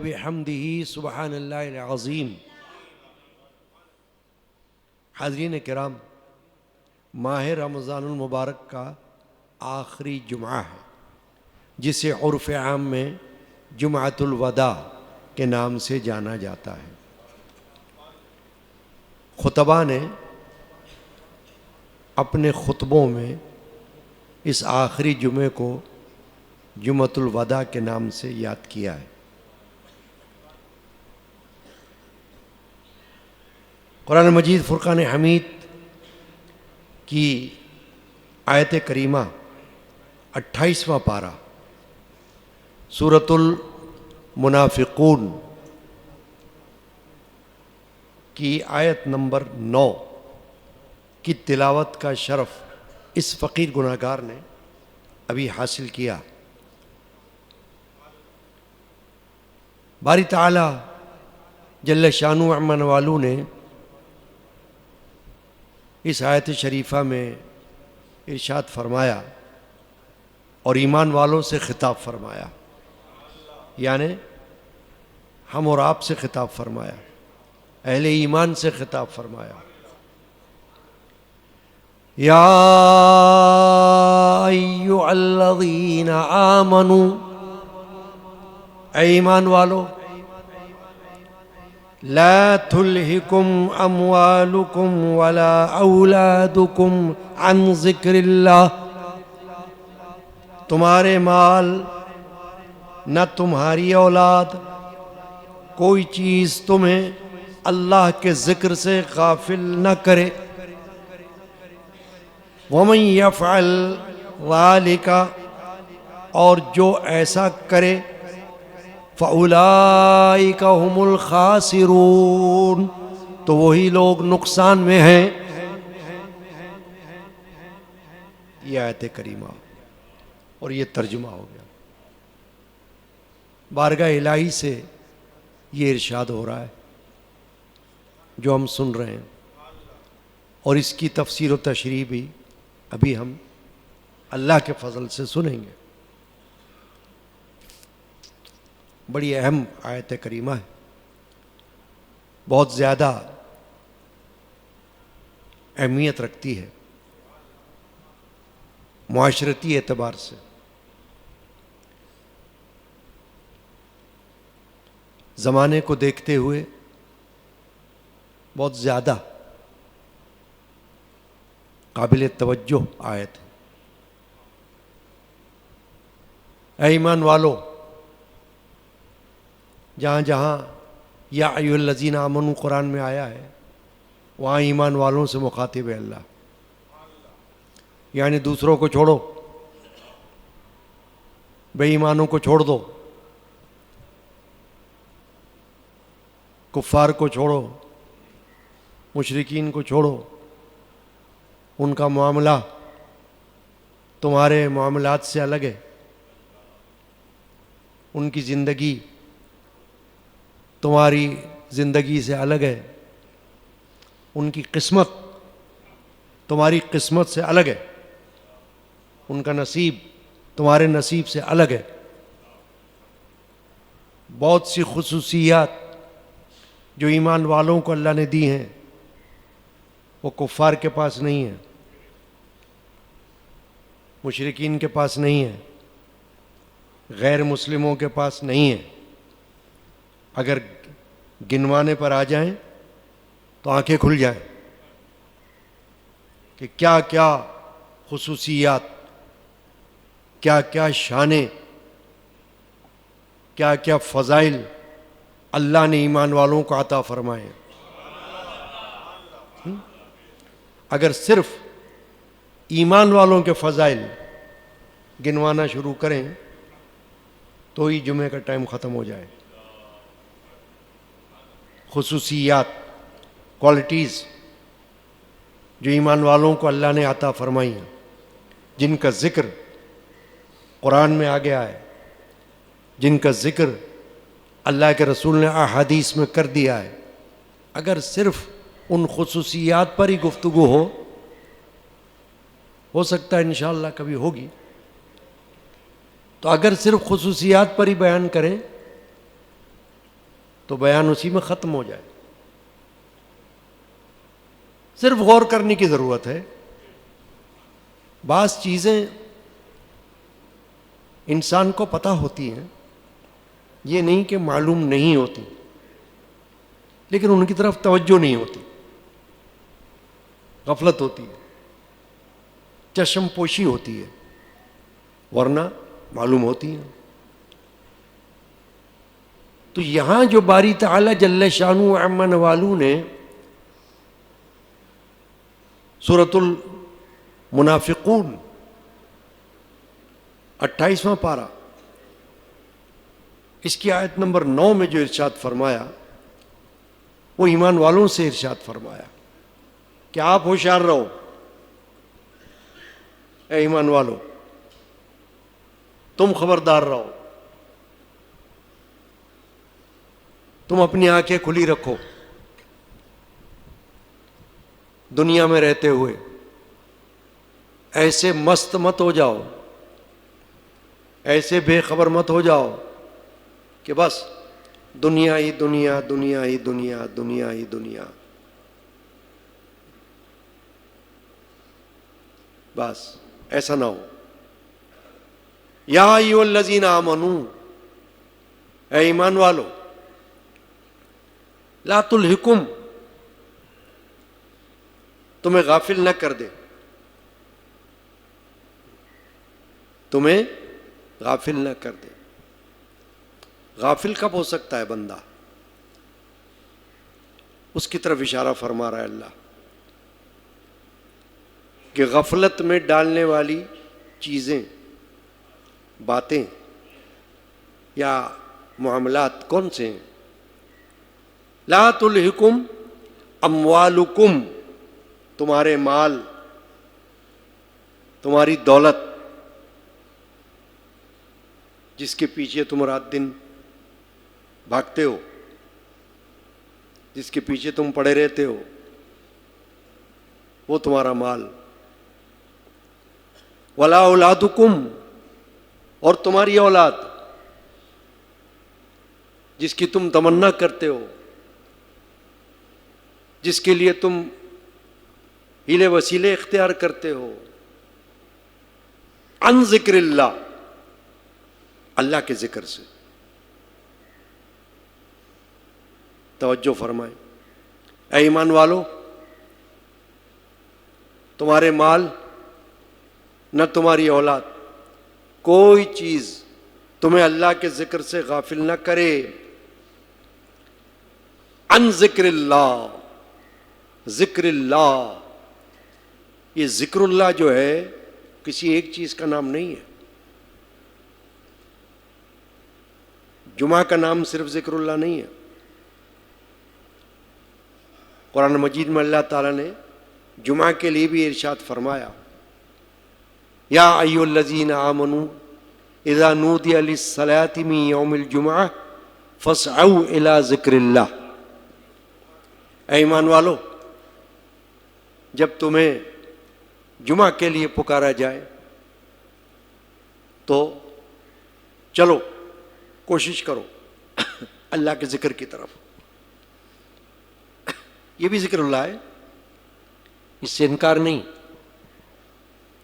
بحمدہ سبحان اللہ العظیم۔ حاضرین کرام، ماہ رمضان المبارک کا آخری جمعہ ہے جسے عرف عام میں جمعۃ الوداع کے نام سے جانا جاتا ہے۔ خطباء نے اپنے خطبوں میں اس آخری جمعے کو جمعۃ الوداع کے نام سے یاد کیا ہے۔ قرآن مجید فرقان حمید کی آیت کریمہ 28واں پارہ سورۃ المنافقون کی آیت نمبر 9 کی تلاوت کا شرف اس فقیر گناہگار نے ابھی حاصل کیا۔ باری تعالی جل شانہ عم نوالہ نے اس آیت شریفہ میں ارشاد فرمایا اور ایمان والوں سے خطاب فرمایا، یعنی ہم اور آپ سے خطاب فرمایا، اہل ایمان سے خطاب فرمایا۔ یا ایھا الذین آمنوا، اے ایمان والو، لا تلہکم اموالکم ولا اولادکم عن ذکر اللہ، تمہارے مال نہ تمہاری اولاد کوئی چیز تمہیں اللہ کے ذکر سے غافل نہ کرے۔ ومن یفعل ذلک، اور جو ایسا کرے، فَأُولَئِكَ هُمُ الْخَاسِرُونَ، تو وہی لوگ نقصان میں ہیں۔ یہ آیت کریمہ اور یہ ترجمہ ہو گیا۔ بارگاہ الہی سے یہ ارشاد ہو رہا ہے جو ہم سن رہے ہیں، اور اس کی تفسیر و تشریح بھی ابھی ہم اللہ کے فضل سے سنیں گے۔ بڑی اہم آیت کریمہ ہے، بہت زیادہ اہمیت رکھتی ہے معاشرتی اعتبار سے۔ زمانے کو دیکھتے ہوئے بہت زیادہ قابل توجہ آیت ہے۔ اے ایمان والو، جہاں جہاں یا ایھا الذین آمنوا قرآن میں آیا ہے وہاں ایمان والوں سے مخاطب ہے اللہ، یعنی دوسروں کو چھوڑو، بے ایمانوں کو چھوڑ دو، کفار کو چھوڑو، مشرکین کو چھوڑو، ان کا معاملہ تمہارے معاملات سے الگ ہے، ان کی زندگی تمہاری زندگی سے الگ ہے، ان کی قسمت تمہاری قسمت سے الگ ہے، ان کا نصیب تمہارے نصیب سے الگ ہے۔ بہت سی خصوصیات جو ایمان والوں کو اللہ نے دی ہیں وہ کفار کے پاس نہیں ہیں، مشرکین کے پاس نہیں ہیں، غیر مسلموں کے پاس نہیں ہیں۔ اگر گنوانے پر آ جائیں تو آنکھیں کھل جائیں کہ کیا کیا خصوصیات، کیا کیا شانیں، کیا کیا فضائل اللہ نے ایمان والوں کو عطا فرمائے۔ اگر صرف ایمان والوں کے فضائل گنوانا شروع کریں تو ہی جمعے کا ٹائم ختم ہو جائے۔ خصوصیات، کوالٹیز جو ایمان والوں کو اللہ نے عطا فرمائی ہیں، جن کا ذکر قرآن میں آ گیا ہے، جن کا ذکر اللہ کے رسول نے احادیث میں کر دیا ہے، اگر صرف ان خصوصیات پر ہی گفتگو ہو سکتا ہے انشاءاللہ کبھی ہوگی، تو اگر صرف خصوصیات پر ہی بیان کریں تو بیان اسی میں ختم ہو جائے. صرف غور کرنے کی ضرورت ہے. بعض چیزیں انسان کو پتہ ہوتی ہیں، یہ نہیں کہ معلوم نہیں ہوتی، لیکن ان کی طرف توجہ نہیں ہوتی، غفلت ہوتی ہے، چشم پوشی ہوتی ہے، ورنہ معلوم ہوتی ہیں. تو یہاں جو باری تعالی جل شانہ عم نوالو نے سورۃ المنافقون 28واں پارہ اس کی آیت نمبر 9 میں جو ارشاد فرمایا وہ ایمان والوں سے ارشاد فرمایا کہ آپ ہوشیار رہو اے ایمان والو، تم خبردار رہو، تم اپنی آنکھیں کھلی رکھو. دنیا میں رہتے ہوئے ایسے مست مت ہو جاؤ، ایسے بے خبر مت ہو جاؤ کہ بس دنیا ہی دنیا، دنیا ہی دنیا، دنیا ہی دنیا، بس ایسا نہ ہو. یا ایھا الذین آمنوا، اے ایمان والو، لا تلہکم، تمہیں غافل نہ کر دے، تمہیں غافل نہ کر دے. غافل کب ہو سکتا ہے بندہ؟ اس کی طرف اشارہ فرما رہا ہے اللہ کہ غفلت میں ڈالنے والی چیزیں، باتیں یا معاملات کون سے ہیں؟ لا تلہکم اموالکم، تمہارے مال، تمہاری دولت، جس کے پیچھے تم رات دن بھاگتے ہو، جس کے پیچھے تم پڑے رہتے ہو، وہ تمہارا مال. ولا اولادکم، اور تمہاری اولاد جس کی تم تمنا کرتے ہو، جس کے لیے تم ہیلے وسیلے اختیار کرتے ہو، عن ذکر اللہ، اللہ کے ذکر سے. توجہ فرمائیں اے ایمان والو، تمہارے مال نہ تمہاری اولاد، کوئی چیز تمہیں اللہ کے ذکر سے غافل نہ کرے. عن ذکر اللہ، ذکر اللہ، یہ ذکر اللہ جو ہے کسی ایک چیز کا نام نہیں ہے. جمعہ کا نام صرف ذکر اللہ نہیں ہے. قرآن مجید میں اللہ تعالیٰ نے جمعہ کے لیے بھی ارشاد فرمایا، یا ایھا الذین آمنوا اذا نودی للصلاۃ من یوم الجمعہ فاسعوا الی ذکر اللہ. اے ایمان والو، جب تمہیں جمعہ کے لیے پکارا جائے تو چلو، کوشش کرو اللہ کے ذکر کی طرف. یہ بھی ذکر اللہ ہے، اس سے انکار نہیں.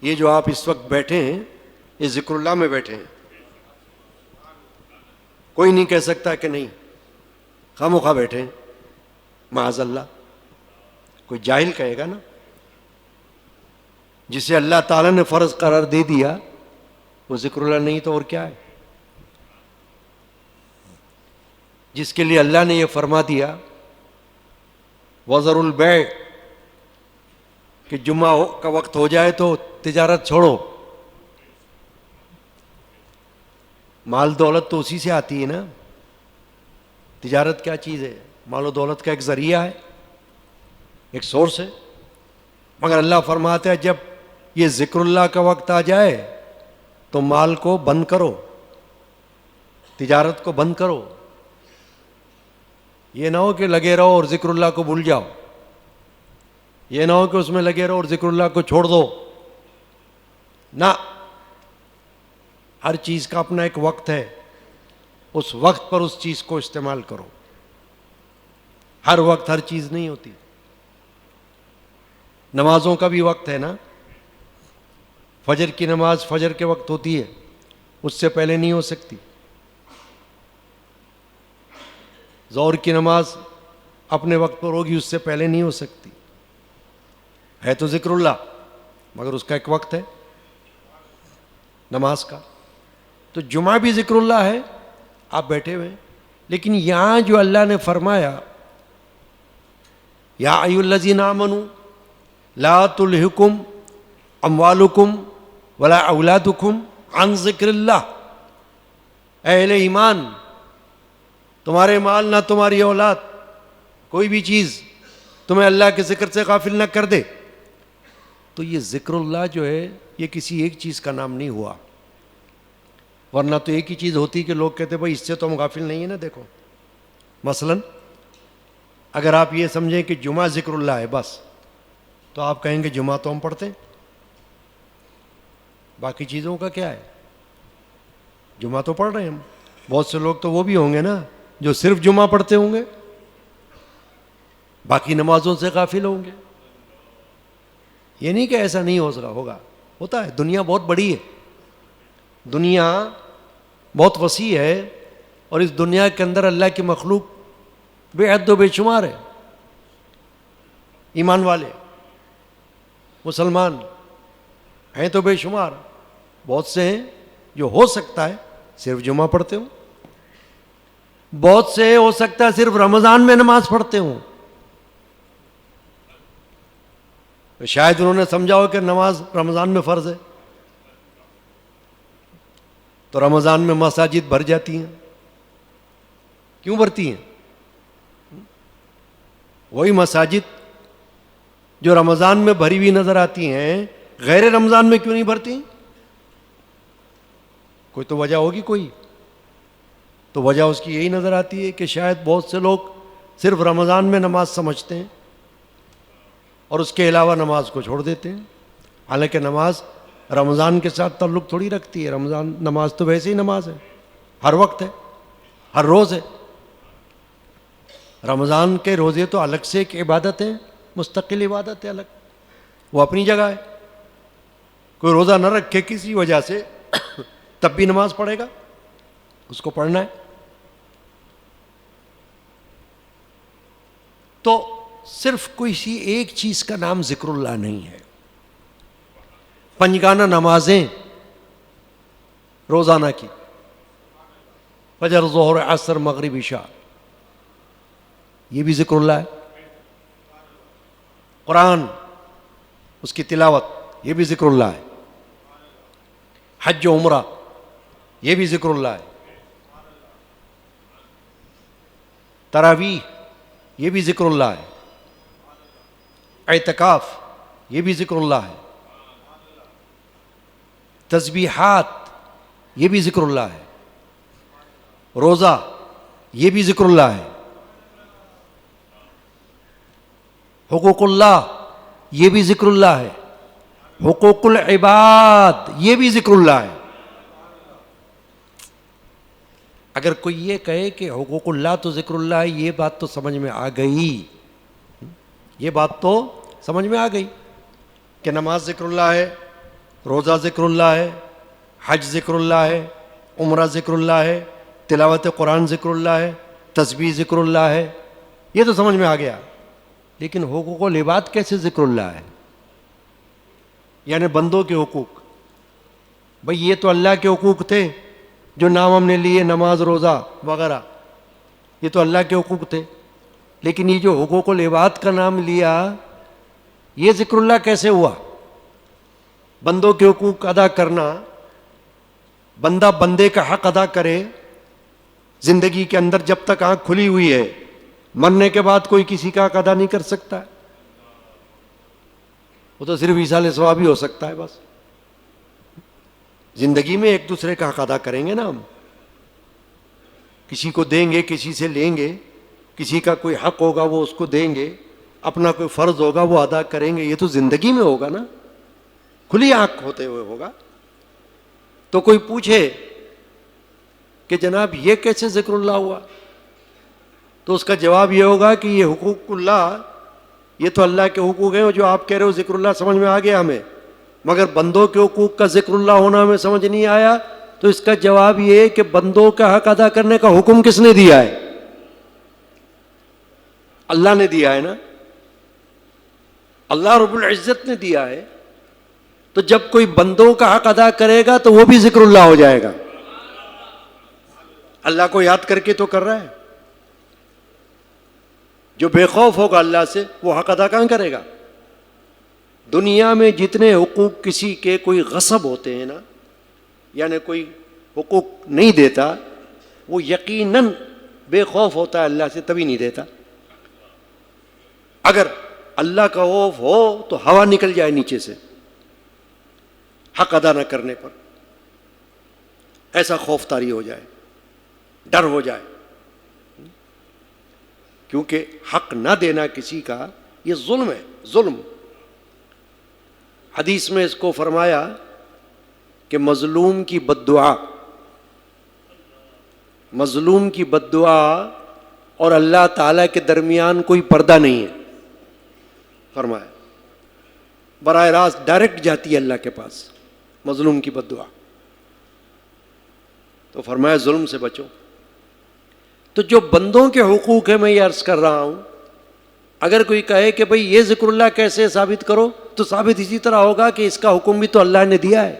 یہ جو آپ اس وقت بیٹھے ہیں یہ ذکر اللہ میں بیٹھے ہیں. کوئی نہیں کہہ سکتا کہ نہیں خواہ بیٹھے ہیں، معاذ اللہ. کوئی جاہل کہے گا نا. جسے اللہ تعالیٰ نے فرض قرار دے دیا وہ ذکر اللہ نہیں تو اور کیا ہے؟ جس کے لیے اللہ نے یہ فرما دیا وَذَرُوا الْبَيْعَ، کہ جمعہ کا وقت ہو جائے تو تجارت چھوڑو. مال دولت تو اسی سے آتی ہے نا. تجارت کیا چیز ہے؟ مال و دولت کا ایک ذریعہ ہے، ایک سورس ہے. مگر اللہ فرماتا ہے جب یہ ذکر اللہ کا وقت آ جائے تو مال کو بند کرو، تجارت کو بند کرو. یہ نہ ہو کہ لگے رہو اور ذکر اللہ کو بھول جاؤ، یہ نہ ہو کہ اس میں لگے رہو اور ذکر اللہ کو چھوڑ دو. نہ، ہر چیز کا اپنا ایک وقت ہے، اس وقت پر اس چیز کو استعمال کرو. ہر وقت ہر چیز نہیں ہوتی. نمازوں کا بھی وقت ہے نا. فجر کی نماز فجر کے وقت ہوتی ہے، اس سے پہلے نہیں ہو سکتی. ظہر کی نماز اپنے وقت پر ہوگی، اس سے پہلے نہیں ہو سکتی. ہے تو ذکر اللہ، مگر اس کا ایک وقت ہے نماز کا. تو جمعہ بھی ذکر اللہ ہے، آپ بیٹھے ہوئے ہیں. لیکن یہاں جو اللہ نے فرمایا یا ایھا الذین آمنوا لا تلہکم اموالکم ولا اولادکم عن ذکر اللہ، اے اہل ایمان تمہارے مال نہ تمہاری اولاد، کوئی بھی چیز تمہیں اللہ کے ذکر سے غافل نہ کر دے. تو یہ ذکر اللہ جو ہے یہ کسی ایک چیز کا نام نہیں ہوا، ورنہ تو ایک ہی چیز ہوتی کہ لوگ کہتے بھائی اس سے تو ہم غافل نہیں ہیں نا. دیکھو مثلا اگر آپ یہ سمجھیں کہ جمعہ ذکر اللہ ہے بس، تو آپ کہیں گے جمعہ تو ہم پڑھتے ہیں، باقی چیزوں کا کیا ہے؟ جمعہ تو پڑھ رہے ہیں ہم. بہت سے لوگ تو وہ بھی ہوں گے نا جو صرف جمعہ پڑھتے ہوں گے، باقی نمازوں سے غافل ہوں گے. یہ نہیں کہ ایسا نہیں ہوگا، ہوتا ہے. دنیا بہت بڑی ہے، دنیا بہت وسیع ہے، اور اس دنیا کے اندر اللہ کی مخلوق بے عد و بے شمار ہے. ایمان والے مسلمان ہیں تو بے شمار، بہت سے ہیں جو ہو سکتا ہے صرف جمعہ پڑھتے ہوں، بہت سے ہو سکتا ہے صرف رمضان میں نماز پڑھتے ہوں. شاید انہوں نے سمجھا ہو کہ نماز رمضان میں فرض ہے، تو رمضان میں مساجد بھر جاتی ہیں. کیوں بھرتی ہیں؟ وہی مساجد جو رمضان میں بھری ہوئی نظر آتی ہیں غیر رمضان میں کیوں نہیں بھرتی؟ کوئی تو وجہ ہوگی. کوئی تو وجہ اس کی یہی نظر آتی ہے کہ شاید بہت سے لوگ صرف رمضان میں نماز سمجھتے ہیں اور اس کے علاوہ نماز کو چھوڑ دیتے ہیں. حالانکہ نماز رمضان کے ساتھ تعلق تھوڑی رکھتی ہے. رمضان نماز تو ویسے ہی نماز ہے، ہر وقت ہے، ہر روز ہے. رمضان کے روزے تو الگ سے ایک عبادت ہے، مستقل عبادت ہے الگ، وہ اپنی جگہ ہے. کوئی روزہ نہ رکھے کسی وجہ سے تب بھی نماز پڑھے گا، اس کو پڑھنا ہے. تو صرف کوئی سی ایک چیز کا نام ذکر اللہ نہیں ہے. پنجگانہ نمازیں روزانہ کی، فجر ظہر عصر مغرب عشاء، یہ بھی ذکر اللہ ہے. قرآن اس کی تلاوت یہ بھی ذکر اللہ ہے. حج و عمرہ یہ بھی ذکر اللہ ہے. تراویح یہ بھی ذکر اللہ ہے. اعتکاف یہ بھی ذکر اللہ ہے. تسبیحات یہ بھی ذکر اللہ ہے. روزہ یہ بھی ذکر اللہ ہے. حقوق اللہ یہ بھی ذکر اللہ ہے. حقوق العباد یہ بھی ذکر اللہ ہے. اگر کوئی یہ کہے کہ حقوق اللہ تو ذکر اللہ ہے، یہ بات تو سمجھ میں آ گئی، یہ بات تو سمجھ میں آ گئی کہ نماز ذکر اللہ ہے، روزہ ذکر اللہ ہے، حج ذکر اللہ ہے، عمرہ ذکر اللہ ہے، تلاوت قرآن ذکر اللہ ہے، تسبیح ذکر اللہ ہے، یہ تو سمجھ میں آ گیا. لیکن حقوق العباد کیسے ذکر اللہ ہے؟ یعنی بندوں کے حقوق. بھئی یہ تو اللہ کے حقوق تھے جو نام ہم نے لیے، نماز روزہ وغیرہ، یہ تو اللہ کے حقوق تھے. لیکن یہ جو حقوق العباد کا نام لیا، یہ ذکر اللہ کیسے ہوا؟ بندوں کے حقوق ادا کرنا، بندہ بندے کا حق ادا کرے زندگی کے اندر جب تک آنکھ کھلی ہوئی ہے، مرنے کے بعد کوئی کسی کا حق ادا نہیں کر سکتا. وہ تو صرف ایصال ثواب ہی ہو سکتا ہے. بس زندگی میں ایک دوسرے کا حق ادا کریں گے نا ہم، کسی کو دیں گے، کسی سے لیں گے، کسی کا کوئی حق ہوگا وہ اس کو دیں گے، اپنا کوئی فرض ہوگا وہ ادا کریں گے. یہ تو زندگی میں ہوگا نا، کھلی آنکھ ہوتے ہوئے ہوگا. تو کوئی پوچھے کہ جناب یہ کیسے ذکر اللہ ہوا؟ تو اس کا جواب یہ ہوگا کہ یہ حقوق اللہ، یہ تو اللہ کے حقوق ہیں، جو آپ کہہ رہے ہو ذکر اللہ سمجھ میں آ گیا ہمیں، مگر بندوں کے حقوق کا ذکر اللہ ہونا ہمیں سمجھ نہیں آیا. تو اس کا جواب یہ ہے کہ بندوں کا حق ادا کرنے کا حکم کس نے دیا ہے؟ اللہ نے دیا ہے نا، اللہ رب العزت نے دیا ہے. تو جب کوئی بندوں کا حق ادا کرے گا تو وہ بھی ذکر اللہ ہو جائے گا. اللہ کو یاد کر کے تو کر رہا ہے. جو بے خوف ہوگا اللہ سے وہ حق ادا کہاں کرے گا؟ دنیا میں جتنے حقوق کسی کے کوئی غصب ہوتے ہیں نا، یعنی کوئی حقوق نہیں دیتا، وہ یقیناً بے خوف ہوتا ہے اللہ سے، تبھی نہیں دیتا. اگر اللہ کا خوف ہو تو ہوا نکل جائے نیچے سے حق ادا نہ کرنے پر، ایسا خوف طاری ہو جائے، ڈر ہو جائے. کیونکہ حق نہ دینا کسی کا یہ ظلم ہے، ظلم. حدیث میں اس کو فرمایا کہ مظلوم کی بد دعا، مظلوم کی بد دعا اور اللہ تعالیٰ کے درمیان کوئی پردہ نہیں ہے. فرمایا براہ راست ڈائریکٹ جاتی ہے اللہ کے پاس مظلوم کی بد دعا. تو فرمایا ظلم سے بچو. تو جو بندوں کے حقوق ہیں، میں یہ عرض کر رہا ہوں، اگر کوئی کہے کہ بھئی یہ ذکر اللہ کیسے ثابت کرو، تو ثابت اسی طرح ہوگا کہ اس کا حکم بھی تو اللہ نے دیا ہے.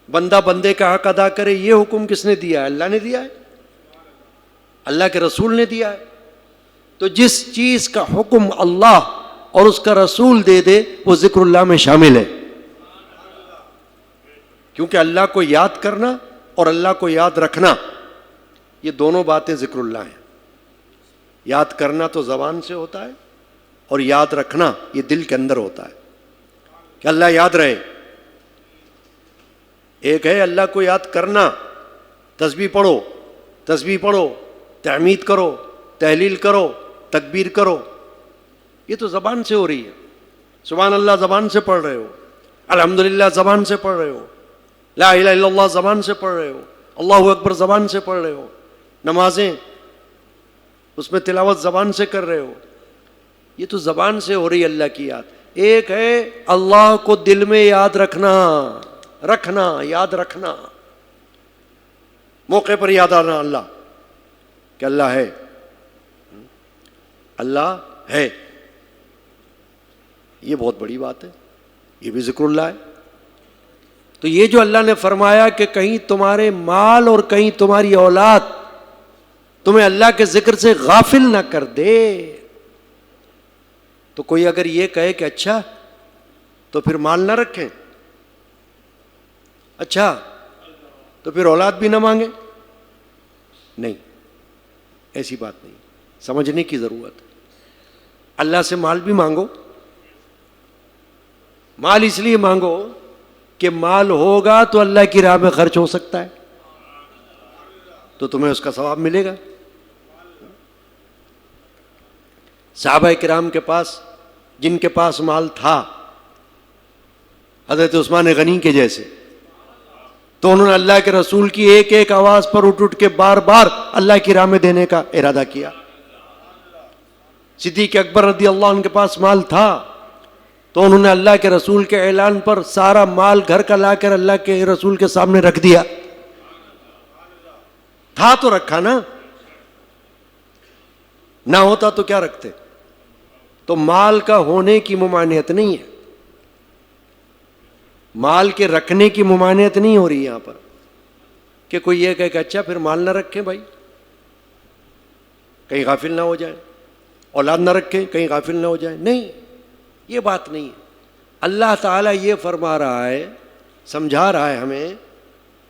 بندہ بندے کا حق ادا کرے، یہ حکم کس نے دیا ہے؟ اللہ نے دیا ہے، اللہ کے رسول نے دیا ہے. تو جس چیز کا حکم اللہ اور اس کا رسول دے دے وہ ذکر اللہ میں شامل ہے. کیونکہ اللہ کو یاد کرنا اور اللہ کو یاد رکھنا، یہ دونوں باتیں ذکر اللہ ہیں. یاد کرنا تو زبان سے ہوتا ہے، اور یاد رکھنا یہ دل کے اندر ہوتا ہے کہ اللہ یاد رہے. ایک ہے اللہ کو یاد کرنا، تسبیح پڑھو، تسبیح پڑھو، تحمید کرو، تحلیل کرو، تکبیر کرو، یہ تو زبان سے ہو رہی ہے. سبحان اللہ زبان سے پڑھ رہے ہو، الحمدللہ زبان سے پڑھ رہے ہو، لا الہ الا اللہ زبان سے پڑھ رہے ہو، اللہ اکبر زبان سے پڑھ رہے ہو، نمازیں اس میں تلاوت زبان سے کر رہے ہو، یہ تو زبان سے ہو رہی ہے اللہ کی یاد. ایک ہے اللہ کو دل میں یاد رکھنا، رکھنا، یاد رکھنا، موقع پر یاد آنا اللہ کہ اللہ ہے، اللہ ہے. یہ بہت بڑی بات ہے، یہ بھی ذکر اللہ ہے. تو یہ جو اللہ نے فرمایا کہ کہیں تمہارے مال اور کہیں تمہاری اولاد تمہیں اللہ کے ذکر سے غافل نہ کر دے. تو کوئی اگر یہ کہے کہ اچھا تو پھر مال نہ رکھیں، اچھا تو پھر اولاد بھی نہ مانگے، نہیں، ایسی بات نہیں. سمجھنے کی ضرورت ہے. اللہ سے مال بھی مانگو، مال اس لیے مانگو کہ مال ہوگا تو اللہ کی راہ میں خرچ ہو سکتا ہے، تو تمہیں اس کا ثواب ملے گا. صحابہ کرام کے پاس جن کے پاس مال تھا، حضرت عثمان غنی کے جیسے، تو انہوں نے اللہ کے رسول کی ایک ایک آواز پر اٹھ اٹھ کے بار بار اللہ کی راہ میں دینے کا ارادہ کیا. صدیق اکبر رضی اللہ عنہ کے پاس مال تھا تو انہوں نے اللہ کے رسول کے اعلان پر سارا مال گھر کا لا کر اللہ کے رسول کے سامنے رکھ دیا. تھا تو رکھا نا، نہ ہوتا تو کیا رکھتے. تو مال کا ہونے کی ممانعت نہیں ہے، مال کے رکھنے کی ممانعت نہیں ہو رہی یہاں پر کہ کوئی یہ کہے کہ اچھا پھر مال نہ رکھیں بھائی، کہیں غافل نہ ہو جائیں، اولاد نہ رکھیں کہیں غافل نہ ہو جائیں. نہیں، یہ بات نہیں ہے. اللہ تعالیٰ یہ فرما رہا ہے، سمجھا رہا ہے ہمیں،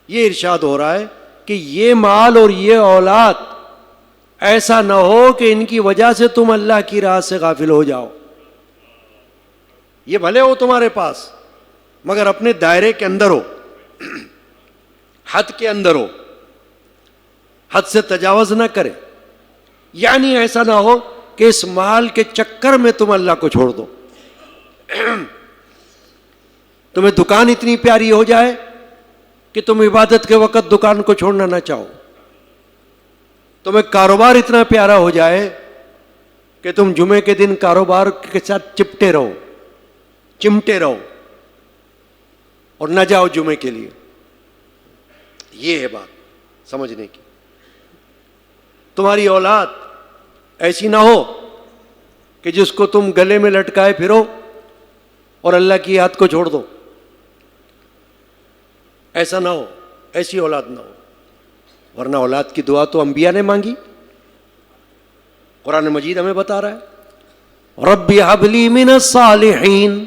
یہ ارشاد ہو رہا ہے کہ یہ مال اور یہ اولاد ایسا نہ ہو کہ ان کی وجہ سے تم اللہ کی راہ سے غافل ہو جاؤ. یہ بھلے ہو تمہارے پاس مگر اپنے دائرے کے اندر ہو، حد کے اندر ہو، حد سے تجاوز نہ کرے. یعنی ایسا نہ ہو کہ اس مال کے چکر میں تم اللہ کو چھوڑ دو. تمہیں دکان اتنی پیاری ہو جائے کہ تم عبادت کے وقت دکان کو چھوڑنا نہ چاہو. تمہیں کاروبار اتنا پیارا ہو جائے کہ تم جمعے کے دن کاروبار کے ساتھ چمٹے رہو اور نہ جاؤ جمعے کے لیے. یہ ہے بات سمجھنے کی. تمہاری اولاد ایسی نہ ہو کہ جس کو تم گلے میں لٹکائے پھرو اور اللہ کی یاد کو چھوڑ دو. ایسا نہ ہو, ایسی اولاد نہ ہو. ورنہ اولاد کی دعا تو انبیاء نے مانگی. قرآن مجید ہمیں بتا رہا ہے رب ہب لی من الصالحین.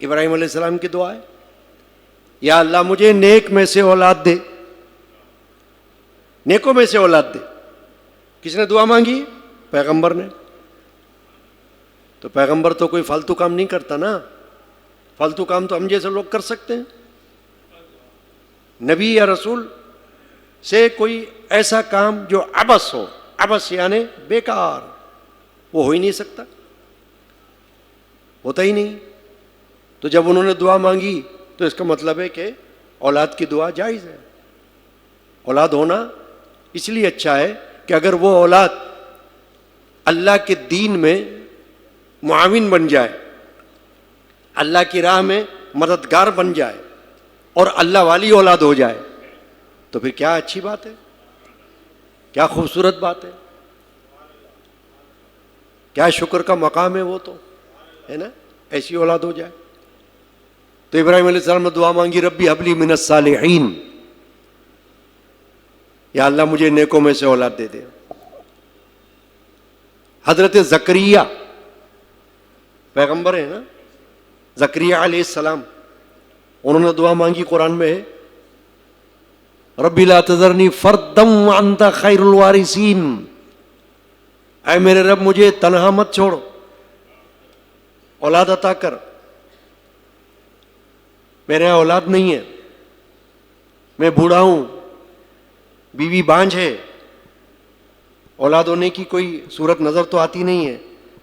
ابراہیم علیہ السلام کی دعا ہے, یا اللہ مجھے نیک میں سے اولاد دے, نیکوں میں سے اولاد دے. کس نے دعا مانگی؟ پیغمبر نے. تو پیغمبر تو کوئی فالتو کام نہیں کرتا نا. فالتو کام تو ہم جیسے لوگ کر سکتے ہیں. نبی یا رسول سے کوئی ایسا کام جو عبث ہو, عبث یعنی بیکار, وہ ہو ہی نہیں سکتا, ہوتا ہی نہیں. تو جب انہوں نے دعا مانگی تو اس کا مطلب ہے کہ اولاد کی دعا جائز ہے. اولاد ہونا اس لیے اچھا ہے کہ اگر وہ اولاد اللہ کے دین میں معاون بن جائے, اللہ کی راہ میں مددگار بن جائے اور اللہ والی اولاد ہو جائے تو پھر کیا اچھی بات ہے, کیا خوبصورت بات ہے, کیا شکر کا مقام ہے. وہ تو ہے نا, ایسی اولاد ہو جائے. تو ابراہیم علیہ السلام نے دعا مانگی ربی ہب لی من الصالحین, یا اللہ مجھے نیکوں میں سے اولاد دے دے. حضرت زکریا پیغمبر ہیں نا, زکریا علیہ السلام, انہوں نے دعا مانگی قرآن میں ہے ربی لا تذرنی فردا وانت خیر الوارثین. اے میرے رب مجھے تنہا مت چھوڑ, اولاد عطا کر. میرے یہاں اولاد نہیں ہے, میں بوڑھا ہوں, بیوی بانجھ ہے, اولاد ہونے کی کوئی صورت نظر تو آتی نہیں ہے,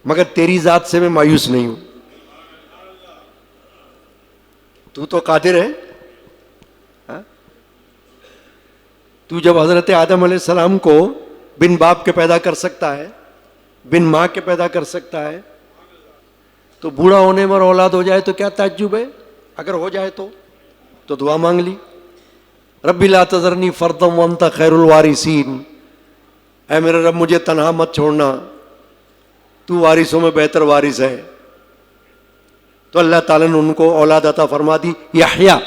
مگر تیری ذات سے میں مایوس نہیں ہوں. تو قادر ہے. تو جب حضرت آدم علیہ السلام کو بن باپ کے پیدا کر سکتا ہے, بن ماں کے پیدا کر سکتا ہے, تو بوڑھا ہونے میں اولاد ہو جائے تو کیا تعجب ہے. اگر ہو جائے تو دعا مانگ لی ربی لا تذرنی فردا وانت خیر الوارثین. اے میرے رب مجھے تنہا مت چھوڑنا, تو وارثوں میں بہتر وارث ہے. تو اللہ تعالیٰ نے ان کو اولاد عطا فرما دی, یحییٰ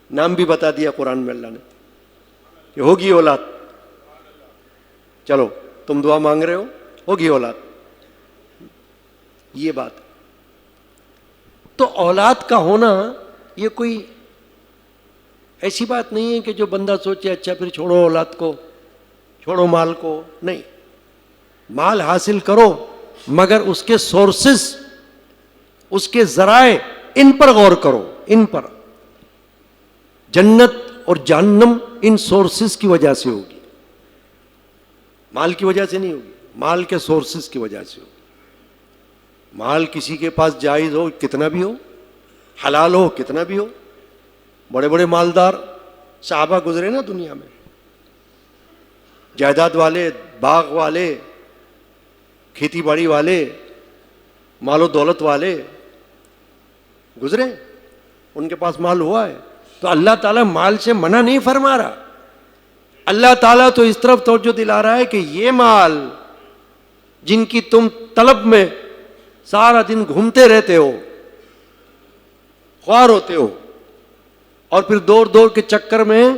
نام بھی بتا دیا قرآن میں اللہ نے کہ ہوگی اولاد. چلو تم دعا مانگ رہے ہو, ہوگی اولاد. یہ بات. تو اولاد کا ہونا یہ کوئی ایسی بات نہیں ہے کہ جو بندہ سوچے اچھا پھر چھوڑو اولاد کو, چھوڑو مال کو. نہیں, مال حاصل کرو مگر اس کے سورسز, اس کے ذرائع, ان پر غور کرو. ان پر جنت اور جہنم ان سورسز کی وجہ سے ہوگی, مال کی وجہ سے نہیں ہوگی, مال کے سورسز کی وجہ سے ہوگی. مال کسی کے پاس جائز ہو کتنا بھی ہو, حلال ہو کتنا بھی ہو. بڑے بڑے مالدار صحابہ گزرے نا دنیا میں, جائیداد والے, باغ والے, کھیتی باڑی والے, مال و دولت والے گزرے, ان کے پاس مال ہوا ہے. تو اللہ تعالیٰ مال سے منع نہیں فرما رہا. اللہ تعالیٰ تو اس طرف توجہ دلا رہا ہے کہ یہ مال جن کی تم طلب میں سارا دن گھومتے رہتے ہو, خوار ہوتے ہو, اور پھر دور دور کے چکر میں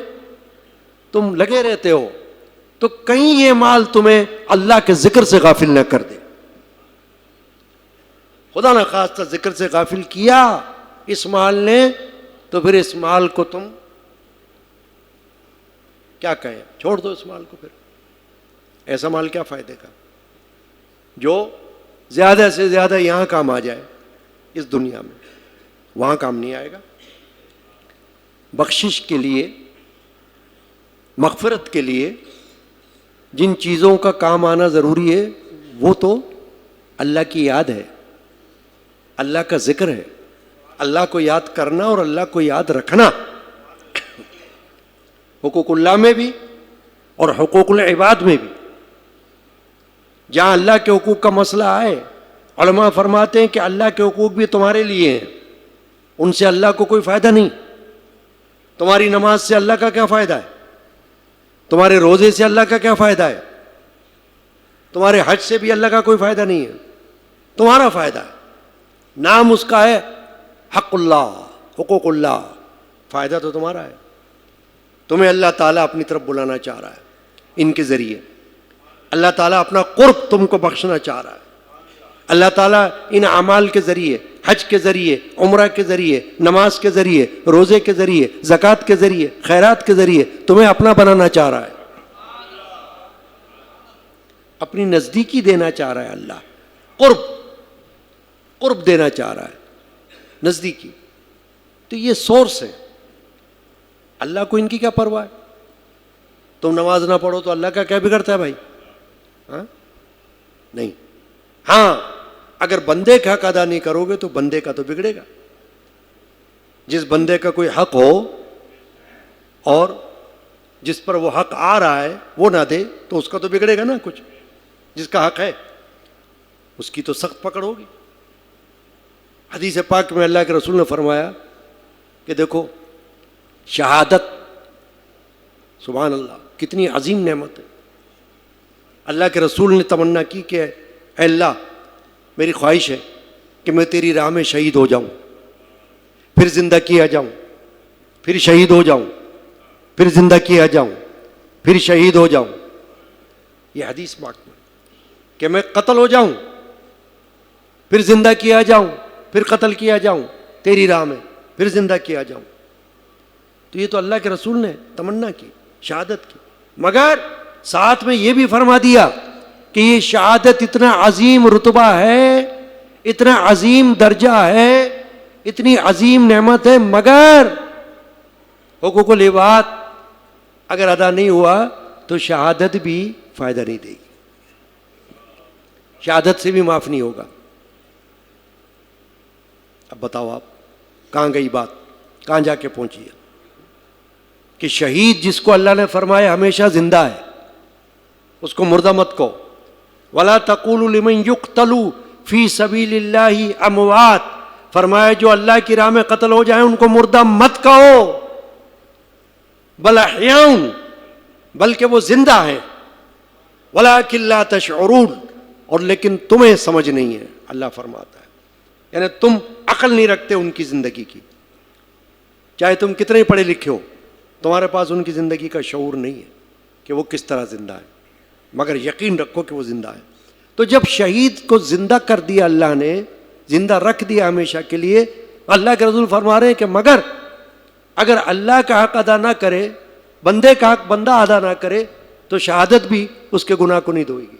تم لگے رہتے ہو, تو کہیں یہ مال تمہیں اللہ کے ذکر سے غافل نہ کر دے. خدا نہ خواستہ ذکر سے غافل کیا اس مال نے, تو پھر اس مال کو تم کیا کہیں, چھوڑ دو اس مال کو. پھر ایسا مال کیا فائدے کا جو زیادہ سے زیادہ یہاں کام آ جائے اس دنیا میں, وہاں کام نہیں آئے گا. بخشش کے لیے, مغفرت کے لیے جن چیزوں کا کام آنا ضروری ہے وہ تو اللہ کی یاد ہے, اللہ کا ذکر ہے, اللہ کو یاد کرنا اور اللہ کو یاد رکھنا. حقوق اللہ میں بھی اور حقوق العباد میں بھی جہاں اللہ کے حقوق کا مسئلہ آئے، علماء فرماتے ہیں کہ اللہ کے حقوق بھی تمہارے لیے ہیں، ان سے اللہ کو کوئی فائدہ نہیں۔ تمہاری نماز سے اللہ کا کیا فائدہ ہے؟ تمہارے روزے سے اللہ کا کیا فائدہ ہے؟ تمہارے حج سے بھی اللہ کا کوئی فائدہ نہیں ہے، تمہارا فائدہ ہے۔ نام اس کا ہے حق اللہ، حقوق اللہ، فائدہ تو تمہارا ہے۔ تمہیں اللہ تعالیٰ اپنی طرف بلانا چاہ رہا ہے ان کے ذریعے، اللہ تعالیٰ اپنا قرب تم کو بخشنا چاہ رہا ہے۔ اللہ تعالیٰ ان اعمال کے ذریعے، حج کے ذریعے، عمرہ کے ذریعے، نماز کے ذریعے، روزے کے ذریعے، زکوٰۃ کے ذریعے، خیرات کے ذریعے تمہیں اپنا بنانا چاہ رہا ہے، اپنی نزدیکی دینا چاہ رہا ہے۔ اللہ قرب دینا چاہ رہا ہے، نزدیکی۔ تو یہ سورس ہے، اللہ کو ان کی کیا پرواہ ہے؟ تم نماز نہ پڑھو تو اللہ کا کیا بگڑتا ہے بھائی؟ ہاں نہیں، ہاں اگر بندے کا حق ادا نہیں کرو گے تو بندے کا تو بگڑے گا۔ جس بندے کا کوئی حق ہو اور جس پر وہ حق آ رہا ہے وہ نہ دے تو اس کا تو بگڑے گا نا کچھ۔ جس کا حق ہے اس کی تو سخت پکڑ ہوگی۔ حدیث پاک میں اللہ کے رسول نے فرمایا کہ دیکھو شہادت، سبحان اللہ، کتنی عظیم نعمت ہے۔ اللہ کے رسول نے تمنا کی کہ اے اللہ میری خواہش ہے کہ میں تیری راہ میں شہید ہو جاؤں، پھر زندہ کیا جاؤں، پھر شہید ہو جاؤں، پھر زندہ کیا جاؤں، پھر شہید ہو جاؤں۔ یہ حدیث پاک میں کہ میں قتل ہو جاؤں، پھر زندہ کیا جاؤں، پھر قتل کیا جاؤں تیری راہ میں، پھر زندہ کیا جاؤں۔ تو یہ تو اللہ کے رسول نے تمنا کی، شہادت کی، مگر ساتھ میں یہ بھی فرما دیا کہ یہ شہادت اتنا عظیم رتبہ ہے، اتنا عظیم درجہ ہے، اتنی عظیم نعمت ہے، مگر حقوق العباد اگر ادا نہیں ہوا تو شہادت بھی فائدہ نہیں دے گی، شہادت سے بھی معاف نہیں ہوگا۔ اب بتاؤ آپ کہاں گئی بات، کہاں جا کے پہنچی ہے کہ شہید جس کو اللہ نے فرمایا ہمیشہ زندہ ہے، اس کو مردہ مت کہو۔ وَلَا تَقُولُوا لِمَنْ يُقْتَلُوا فِي سَبِيلِ اللَّهِ أَمْوَاتٌ، فرمایا جو اللہ کی راہ میں قتل ہو جائیں ان کو مردہ مت کہو، بل احیاء، بلکہ وہ زندہ ہیں، وَلَٰكِن لَا تَشْعُرُونَ، اور لیکن تمہیں سمجھ نہیں ہے، اللہ فرماتا ہے، یعنی تم عقل نہیں رکھتے ان کی زندگی کی، چاہے تم کتنے پڑھے لکھے ہو، تمہارے پاس ان کی زندگی کا شعور نہیں ہے کہ وہ کس طرح زندہ ہے، مگر یقین رکھو کہ وہ زندہ ہے۔ تو جب شہید کو زندہ کر دیا اللہ نے، زندہ رکھ دیا ہمیشہ کے لیے، اللہ کے رسول فرما رہے ہیں کہ مگر اگر اللہ کا حق ادا نہ کرے، بندے کا حق بندہ ادا نہ کرے تو شہادت بھی اس کے گناہ کو نہیں دھوئے گی،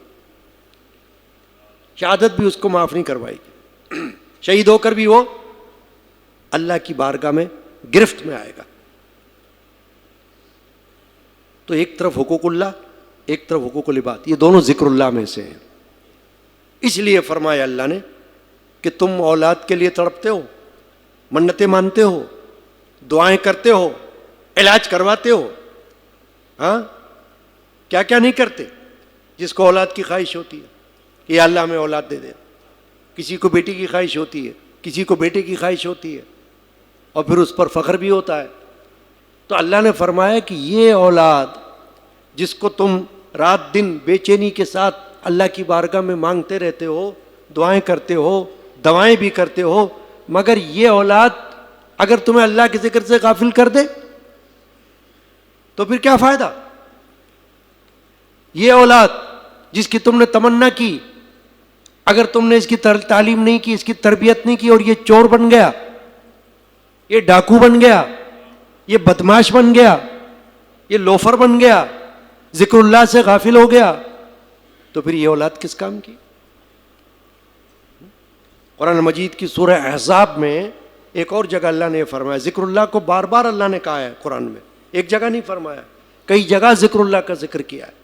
شہادت بھی اس کو معاف نہیں کروائے گی، شہید ہو کر بھی وہ اللہ کی بارگاہ میں گرفت میں آئے گا۔ تو ایک طرف حقوق اللہ، ایک طرف حقوق العباد، یہ دونوں ذکر اللہ میں سے ہیں۔ اس لیے فرمایا اللہ نے کہ تم اولاد کے لیے تڑپتے ہو، منتیں مانتے ہو، دعائیں کرتے ہو، علاج کرواتے ہو، ہاں کیا کیا نہیں کرتے؟ جس کو اولاد کی خواہش ہوتی ہے کہ یا اللہ ہمیں اولاد دے دے، کسی کو بیٹی کی خواہش ہوتی ہے، کسی کو بیٹے کی خواہش ہوتی ہے، اور پھر اس پر فخر بھی ہوتا ہے۔ تو اللہ نے فرمایا کہ یہ اولاد جس کو تم رات دن بے چینی کے ساتھ اللہ کی بارگاہ میں مانگتے رہتے ہو، دعائیں کرتے ہو، دوائیں بھی کرتے ہو، مگر یہ اولاد اگر تمہیں اللہ کے ذکر سے غافل کر دے تو پھر کیا فائدہ؟ یہ اولاد جس کی تم نے تمنا کی، اگر تم نے اس کی تعلیم نہیں کی، اس کی تربیت نہیں کی، اور یہ چور بن گیا، یہ ڈاکو بن گیا، یہ بدماش بن گیا، یہ لوفر بن گیا، ذکر اللہ سے غافل ہو گیا، تو پھر یہ اولاد کس کام کی؟ قرآن مجید کی سورہ احزاب میں ایک اور جگہ اللہ نے فرمایا، ذکر اللہ کو بار بار اللہ نے کہا ہے قرآن میں، ایک جگہ نہیں فرمایا، کئی جگہ ذکر اللہ کا ذکر کیا ہے۔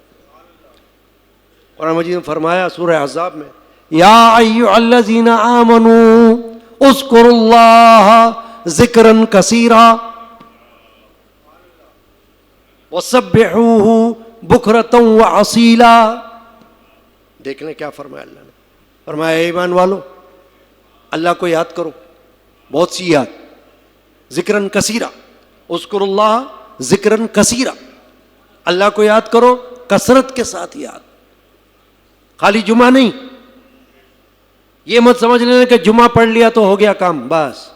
قرآن مجید نے فرمایا سورہ احزاب میں، یا ایھا الذین آمنوا اذکروا اللہ ذکرا کثیرا وسبحوہ بکرۃ وعصیلا. دیکھ لیں کیا فرمایا اللہ نے. فرمایا اے ایمان والو اللہ کو یاد کرو, بہت سی یاد, ذکرن کثیرا, اذکر اللہ ذکرن کثیرا, اللہ کو یاد کرو کثرت کے ساتھ یاد, خالی جمعہ نہیں. یہ مت سمجھ لینا کہ جمعہ پڑھ لیا تو ہو گیا کام بس,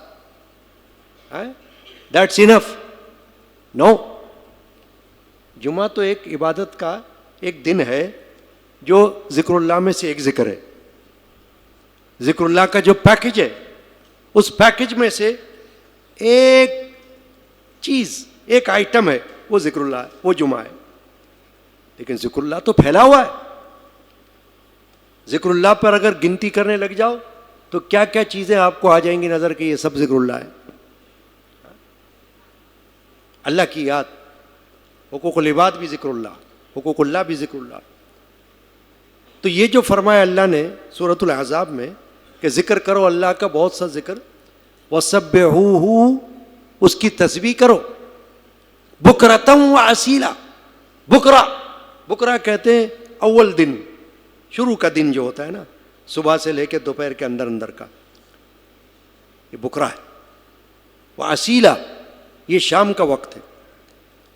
دیٹس انف. نو, جمعہ تو ایک عبادت کا ایک دن ہے جو ذکر اللہ میں سے ایک ذکر ہے. ذکر اللہ کا جو پیکج ہے اس پیکج میں سے ایک چیز, ایک آئٹم ہے, وہ ذکر اللہ ہے, وہ جمعہ ہے. لیکن ذکر اللہ تو پھیلا ہوا ہے. ذکر اللہ پر اگر گنتی کرنے لگ جاؤ تو کیا کیا چیزیں آپ کو آ جائیں گی نظر کہ یہ سب ذکر اللہ ہے. اللہ کی یاد, حقوق العباد بھی ذکر اللہ, حقوق اللہ بھی ذکر اللہ. تو یہ جو فرمایا اللہ نے سورۃ الاحزاب میں کہ ذکر کرو اللہ کا, بہت سا ذکر, وَسَبِّحُوهُ, اس کی تسبیح کرو, بکرۃ وَاصیلا. بکرا کہتے ہیں اول دن, شروع کا دن جو ہوتا ہے نا, صبح سے لے کے دوپہر کے اندر کا, یہ بکرا ہے. وَاصیلا, یہ شام کا وقت ہے,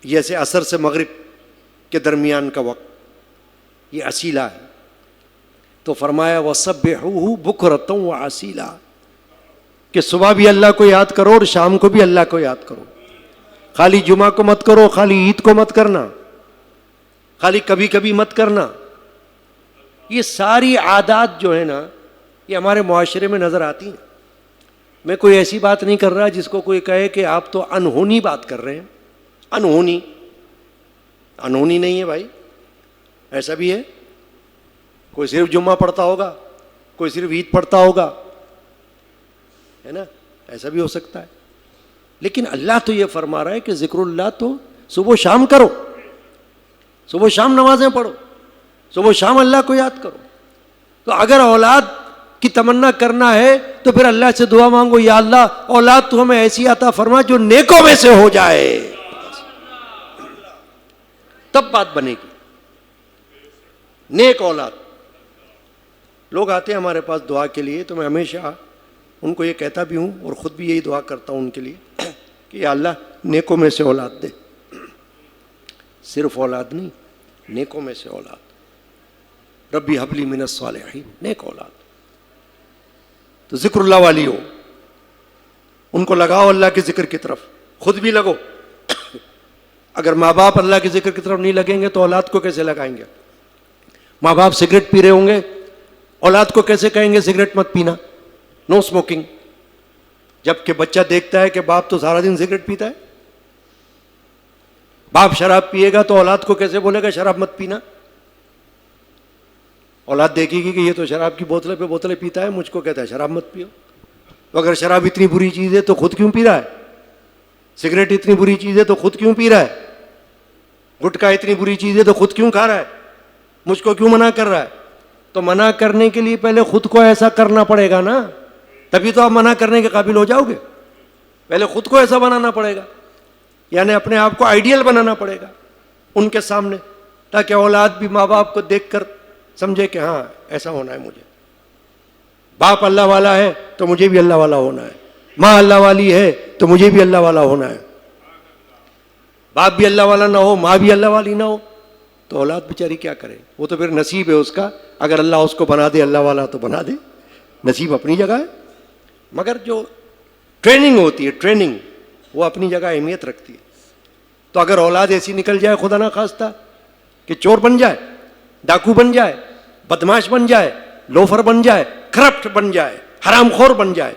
جیسے عصر سے مغرب کے درمیان کا وقت, یہ اصیلا ہے. تو فرمایا وَسَبِّحُوهُ بُكْرَةً وَأَصِيلًا, کہ صبح بھی اللہ کو یاد کرو اور شام کو بھی اللہ کو یاد کرو. خالی جمعہ کو مت کرو, خالی عید کو مت کرنا, خالی کبھی کبھی مت کرنا. یہ ساری عادات جو ہے نا یہ ہمارے معاشرے میں نظر آتی ہیں. میں کوئی ایسی بات نہیں کر رہا جس کو کوئی کہے کہ آپ تو انہونی بات کر رہے ہیں. انہونی نہیں ہے بھائی, ایسا بھی ہے. کوئی صرف جمعہ پڑھتا ہوگا, کوئی صرف عید پڑھتا ہوگا, ہے نا, ایسا بھی ہو سکتا ہے. لیکن اللہ تو یہ فرما رہا ہے کہ ذکر اللہ تو صبح و شام کرو, صبح و شام نمازیں پڑھو, صبح و شام اللہ کو یاد کرو. تو اگر اولاد کی تمنا کرنا ہے تو پھر اللہ سے دعا مانگو, یا اللہ اولاد تو ہمیں ایسی عطا فرما جو نیکوں میں سے ہو جائے, تب بات بنے گی. نیک اولاد. لوگ آتے ہیں ہمارے پاس دعا کے لیے, تو میں ہمیشہ ان کو یہ کہتا بھی ہوں اور خود بھی یہی دعا کرتا ہوں ان کے لیے کہ یا اللہ نیکوں میں سے اولاد دے. صرف اولاد نہیں, نیکوں میں سے اولاد. ربی حبلی من الصالحین, نیک اولاد. تو ذکر اللہ والی ہو, ان کو لگاؤ اللہ کے ذکر کی طرف, خود بھی لگو. اگر ماں باپ اللہ کے ذکر کی طرف نہیں لگیں گے تو اولاد کو کیسے لگائیں گے؟ ماں باپ سگریٹ پی رہے ہوں گے, اولاد کو کیسے کہیں گے سگریٹ مت پینا, نو اسموکنگ, جبکہ بچہ دیکھتا ہے کہ باپ تو سارا دن سگریٹ پیتا ہے. باپ شراب پیے گا تو اولاد کو کیسے بولے گا شراب مت پینا؟ اولاد دیکھے گی کہ یہ تو شراب کی بوتلیں پہ بوتلیں پیتا ہے, مجھ کو کہتا ہے شراب مت پیو. تو اگر شراب اتنی بری چیز ہے تو خود کیوں پی رہا ہے؟ سگریٹ اتنی بری چیز ہے تو خود کیوں پی رہا ہے؟ گٹکا اتنی بری چیز ہے تو خود کیوں کھا رہا ہے؟ مجھ کو کیوں منع کر رہا ہے؟ تو منع کرنے کے لیے پہلے خود کو ایسا کرنا پڑے گا نا, تبھی تو آپ منع کرنے کے قابل ہو جاؤ گے. پہلے خود کو ایسا بنانا پڑے گا, یعنی اپنے آپ کو آئیڈیل بنانا پڑے گا ان کے سامنے, تاکہ اولاد بھی ماں باپ کو دیکھ کر سمجھے کہ ہاں ایسا ہونا ہے مجھے. باپ اللہ والا ہے تو مجھے بھی اللہ والا ہونا ہے, ماں اللہ والی ہے تو مجھے بھی اللہ والا ہونا ہے. باپ بھی اللہ والا نہ ہو, ماں بھی اللہ والی نہ ہو, تو اولاد بیچاری کیا کرے؟ وہ تو پھر نصیب ہے اس کا, اگر اللہ اس کو بنا دے اللہ والا تو بنا دے, نصیب اپنی جگہ ہے. مگر جو ٹریننگ ہوتی ہے, ٹریننگ وہ اپنی جگہ اہمیت رکھتی ہے. تو اگر اولاد ایسی نکل جائے خدا نہ خواستہ کہ چور بن جائے, ڈاکو بن جائے, بدماش بن جائے, لوفر بن جائے, کرپٹ بن جائے, حرام خور بن جائے,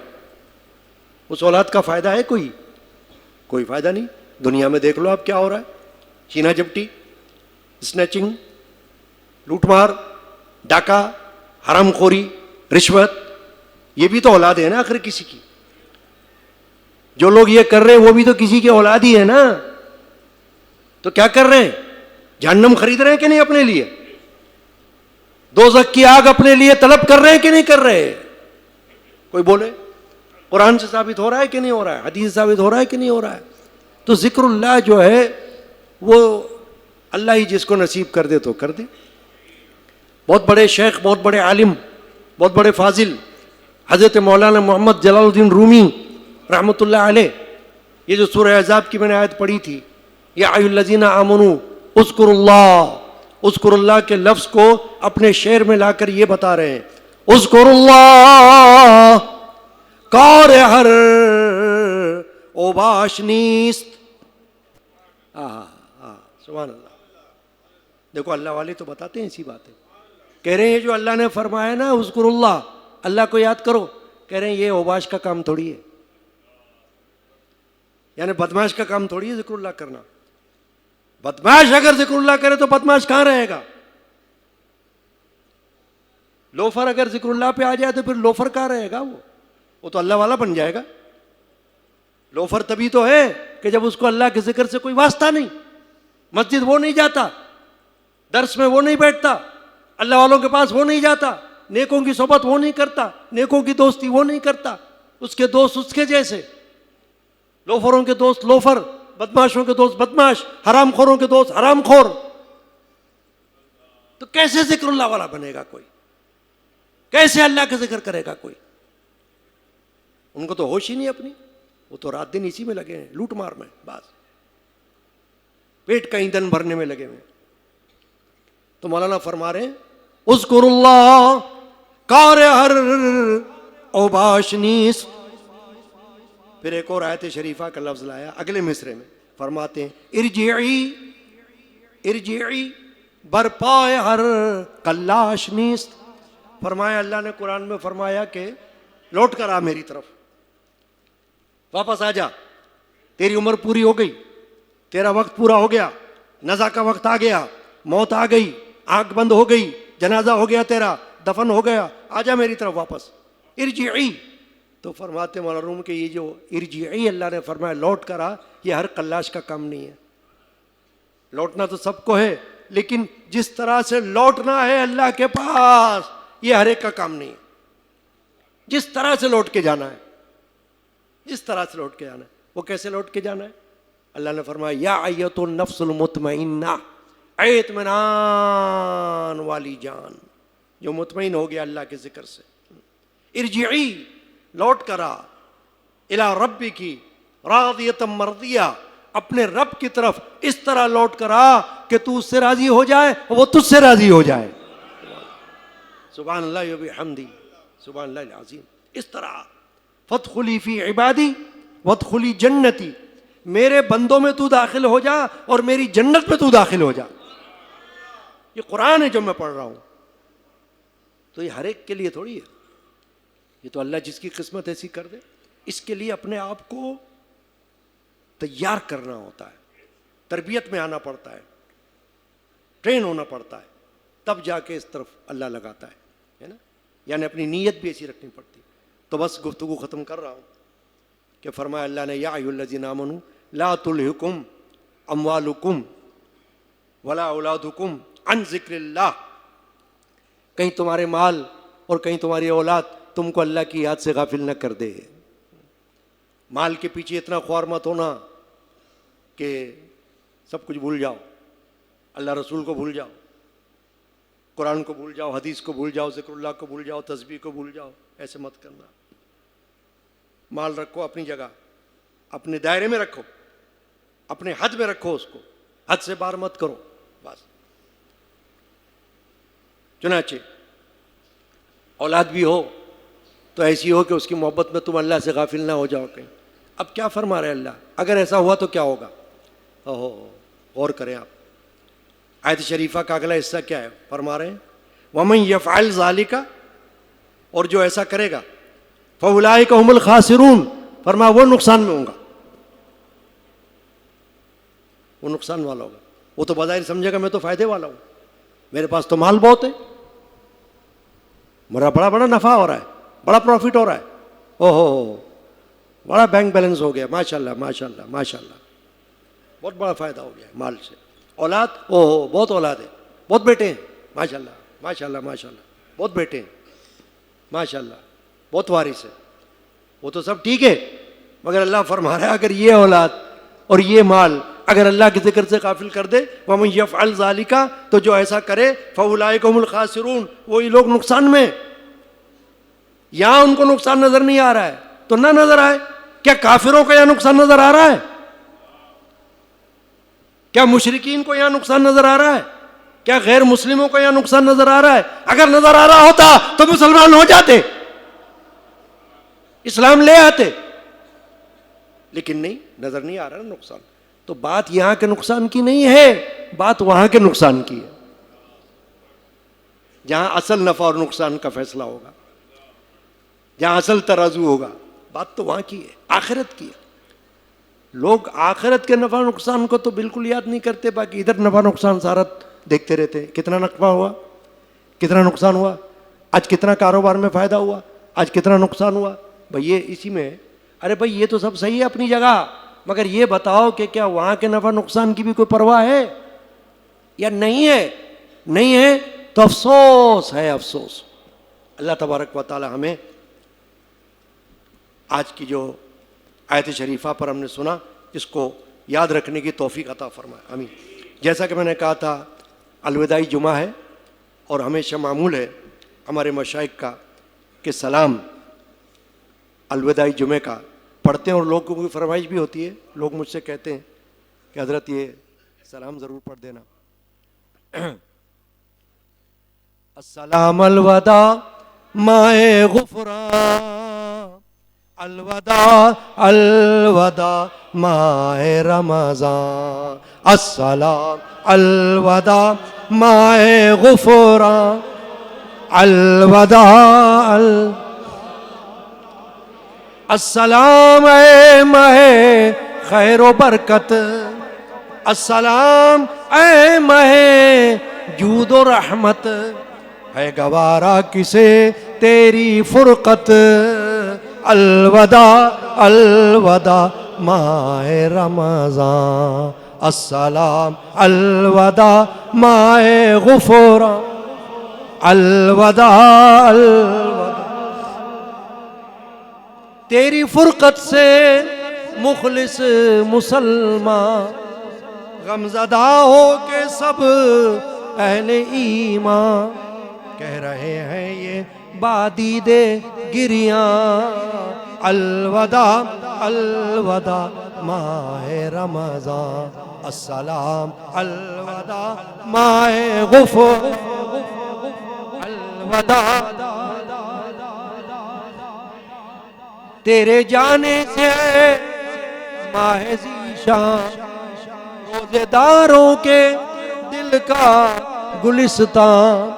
اس اولاد کا فائدہ ہے کوئی فائدہ نہیں. دنیا میں دیکھ لو آپ کیا ہو رہا ہے, چینا جپٹی, اسنیچنگ, لوٹ مار, ڈاکہ, حرام خوری, رشوت, یہ بھی تو اولاد ہے نا آخر کسی کی. جو لوگ یہ کر رہے ہیں وہ بھی تو کسی کی اولاد ہی ہے نا. تو کیا کر رہے ہیں؟ جہنم خرید رہے ہیں کہ نہیں اپنے لیے؟ دوزخ کی آگ اپنے لیے طلب کر رہے ہیں کہ نہیں کر رہے؟ کوئی بولے. قرآن سے ثابت ہو رہا ہے کہ نہیں ہو رہا ہے؟ حدیث سے ثابت ہو رہا ہے کہ نہیں ہو رہا ہے؟ تو ذکر اللہ جو ہے وہ اللہ ہی جس کو نصیب کر دے تو کر دے. بہت بڑے شیخ، بہت بڑے عالم، بہت بڑے فاضل حضرت مولانا محمد جلال الدین رومی رحمۃ اللہ علیہ، یہ جو سورہ احزاب کی میں نے آیت پڑھی تھی، یا ایھا الذین آمنوا اذکروا اللہ، اذکر اللہ کے لفظ کو اپنے شعر میں لا کر یہ بتا رہے ہیں، اذکر اللہ کار ہر اوباش نیست. سبحان اللہ. دیکھو اللہ والے تو بتاتے ہیں اسی باتیں، کہہ رہے ہیں جو اللہ نے فرمایا نا اذکر اللہ، اللہ کو یاد کرو، کہہ رہے ہیں یہ اوباش کا کام تھوڑی ہے، یعنی بدماش کا کام تھوڑی ہے ذکر اللہ کرنا. بدماش اگر ذکر اللہ کرے تو بدماش کہاں رہے گا؟ لوفر اگر ذکر اللہ پہ آ جائے تو پھر لوفر کہاں رہے گا؟ وہ تو اللہ والا بن جائے گا. لوفر تبھی تو ہے کہ جب اس کو اللہ کے ذکر سے کوئی واسطہ نہیں، مسجد وہ نہیں جاتا، درس میں وہ نہیں بیٹھتا، اللہ والوں کے پاس وہ نہیں جاتا، نیکوں کی صحبت وہ نہیں کرتا، نیکوں کی دوستی وہ نہیں کرتا، اس کے دوست اس کے جیسے، لوفروں کے دوست لوفر، بدماشوں کے دوست بدماش، حرام خوروں کے دوست حرام خور. تو کیسے ذکر اللہ والا بنے گا کوئی؟ کیسے اللہ کا ذکر کرے گا کوئی؟ ان کو تو ہوش ہی نہیں اپنی، وہ تو رات دن اسی میں لگے ہیں، لوٹ مار میں، بس پیٹ کا ایندھن بھرنے میں لگے ہوئے. تو مولانا فرما رہے ہیں اذکر اللہ کار ہر اوباش نیست. پھر ایک اور آیت شریفہ کا لفظ لایا اگلے مصرے میں، فرماتے ہیں ارجعی ارجعی برپائے ہر کلاش نیست. فرمایا اللہ نے قرآن میں فرمایا کہ لوٹ کر آ میری طرف، واپس آ جا، تیری عمر پوری ہو گئی، تیرا وقت پورا ہو گیا، نزا کا وقت آ گیا، موت آ گئی، آنکھ بند ہو گئی، جنازہ ہو گیا، تیرا دفن ہو گیا، آ جا میری طرف واپس. ارجعی. تو فرماتے مولانا روم کہ یہ جو ارجعی اللہ نے فرمایا لوٹ کر آ، یہ ہر کلاش کا کام نہیں ہے. لوٹنا تو سب کو ہے، لیکن جس طرح سے لوٹنا ہے اللہ کے پاس یہ ہر ایک کا کام نہیں ہے. جس طرح سے لوٹ کے جانا ہے، جس طرح سے لوٹ کے جانا ہے. وہ کیسے لوٹ کے جانا ہے؟ اللہ نے فرمایا یا ایتُ النفس المطمئنہ، اے اطمینان والی جان جو مطمئن ہو گیا اللہ کے ذکر سے، ارجعی لوٹ کرا، الی ربک راضیۃ مرضیہ، اپنے رب کی طرف اس طرح لوٹ کرا کہ تو اس سے راضی ہو جائے اور وہ تجھ سے راضی ہو جائے. سبحان اللہ وبحمدہ، سبحان اللہ العظیم. اس طرح فادخلی فی عبادی وادخلی جنتی، میرے بندوں میں تو داخل ہو جا اور میری جنت میں تو داخل ہو جا. یہ قرآن ہے جو میں پڑھ رہا ہوں، تو یہ ہر ایک کے لیے تھوڑی ہے. یہ تو اللہ جس کی قسمت ایسی کر دے، اس کے لیے اپنے آپ کو تیار کرنا ہوتا ہے، تربیت میں آنا پڑتا ہے، ٹرین ہونا پڑتا ہے، تب جا کے اس طرف اللہ لگاتا ہے نا. یعنی اپنی نیت بھی ایسی رکھنی پڑتی. تو بس گفتگو ختم کر رہا ہوں کہ فرمایا اللہ نے یا ایھا الذین آمنوا لا تلھکم اموالکم ولا اولادکم عن ذکر اللہ. کہیں تمہارے مال اور کہیں تمہاری اولاد تم کو اللہ کی یاد سے غافل نہ کر دے. مال کے پیچھے اتنا خوار مت ہونا کہ سب کچھ بھول جاؤ، اللہ رسول کو بھول جاؤ، قرآن کو بھول جاؤ، حدیث کو بھول جاؤ، ذکر اللہ کو بھول جاؤ، تسبیح کو بھول جاؤ. ایسے مت کرنا. مال رکھو اپنی جگہ، اپنے دائرے میں رکھو، اپنے حد میں رکھو، اس کو حد سے باہر مت کرو بس. چنانچہ اولاد بھی ہو تو ایسی ہو کہ اس کی محبت میں تم اللہ سے غافل نہ ہو جاؤ کہیں. اب کیا فرما رہے اللہ؟ اگر ایسا ہوا تو کیا ہوگا؟ غور کریں آپ. آیت شریفہ کا اگلا حصہ کیا ہے؟ فرما رہے ہیں وَمَن يَفْعَلْ ذَلِكَ، اور جو ایسا کرے گا فَأُولَٰئِكَ هُمُ الْخَاسِرُونَ، فرمایا وہ نقصان میں ہوں گا، وہ نقصان والا ہوگا. وہ تو بظاہر سمجھے گا میں تو فائدے والا ہوں، میرے پاس تو مال بہت ہے، میرا بڑا نفع ہو رہا ہے، بڑا پروفٹ ہو رہا ہے، اوہو بڑا بینک بیلنس ہو گیا، ماشاء اللہ ماشاء اللہ ماشاء اللہ، بہت بڑا فائدہ ہو گیا مال سے. اولاد اوہو بہت اولاد ہے، بہت بیٹے ہیں، ماشاء اللہ ماشاء اللہ ماشاء اللہ، بہت بیٹے ہیں، ماشاء اللہ بہت وارث ہے. وہ تو سب ٹھیک ہے، مگر اللہ فرما رہا ہے اگر یہ اولاد اور یہ مال اگر اللہ کے ذکر سے غافل کر دے وَمَن يَفْعَلْ ذَلِكَ تو جو ایسا کرے فَأُولَٰئِكَ هُمُ الْخَاسِرُونَ وہی لوگ نقصان میں. یہاں ان کو نقصان نظر نہیں آ رہا ہے تو نہ نظر آئے. کیا کافروں کو یہاں نقصان نظر آ رہا ہے؟ کیا مشرکین کو یہاں نقصان نظر آ رہا ہے؟ کیا غیر مسلموں کو یہاں نقصان نظر آ رہا ہے؟ اگر نظر آ رہا ہوتا تو مسلمان ہو جاتے, اسلام لے آتے, لیکن نہیں, نظر نہیں آ رہا نقصان. تو بات یہاں کے نقصان کی نہیں ہے, بات وہاں کے نقصان کی ہے, جہاں اصل نفع اور نقصان کا فیصلہ ہوگا, جہاں اصل ترازو ہوگا. بات تو وہاں کی ہے, آخرت کی ہے. لوگ آخرت کے نفع نقصان کو تو بالکل یاد نہیں کرتے, باقی ادھر نفع نقصان سارا دیکھتے رہتے. کتنا نفع ہوا, کتنا نقصان ہوا, آج کتنا کاروبار میں فائدہ ہوا, آج کتنا نقصان ہوا. بھئی یہ اسی میں, ارے بھئی یہ تو سب صحیح ہے اپنی جگہ, مگر یہ بتاؤ کہ کیا وہاں کے نفع نقصان کی بھی کوئی پرواہ ہے یا نہیں ہے؟ نہیں ہے تو افسوس ہے, افسوس. اللہ تبارک و تعالی ہمیں آج کی جو آیت شریفہ پر ہم نے سنا اس کو یاد رکھنے کی توفیق عطا فرمائے, آمین. جیسا کہ میں نے کہا تھا الوداعی جمعہ ہے اور ہمیشہ معمول ہے ہمارے مشائخ کا کہ سلام الوداعی جمعے کا پڑھتے ہیں, اور لوگوں کی فرمائش بھی ہوتی ہے. لوگ مجھ سے کہتے ہیں کہ حضرت یہ سلام ضرور پڑھ دینا. السلام الوداع ماہ غفران, الوداع الوداع ماہ رمضان, السلام الوداع ماہ غفران, الوداع السلام اے ماہ خیر و برکت, السلام اے ماہ جود و رحمت, ہے گوارا کسے تیری فرقت, الوداع الوداع ماہ رمضان, السلام الوداع ماہ غفران, الوداع الوداع. تیری فرقت سے مخلص مسلمان غمزدہ ہو کے سب اہل ایمان کہہ رہے ہیں یہ بادی دے گریاں, الوداع الوداع ماہ رمضان, السلام الوداع ماہ غفران, الوداع. تیرے جانے سے ماہ ذیشان روزے داروں کے دل کا گلستان,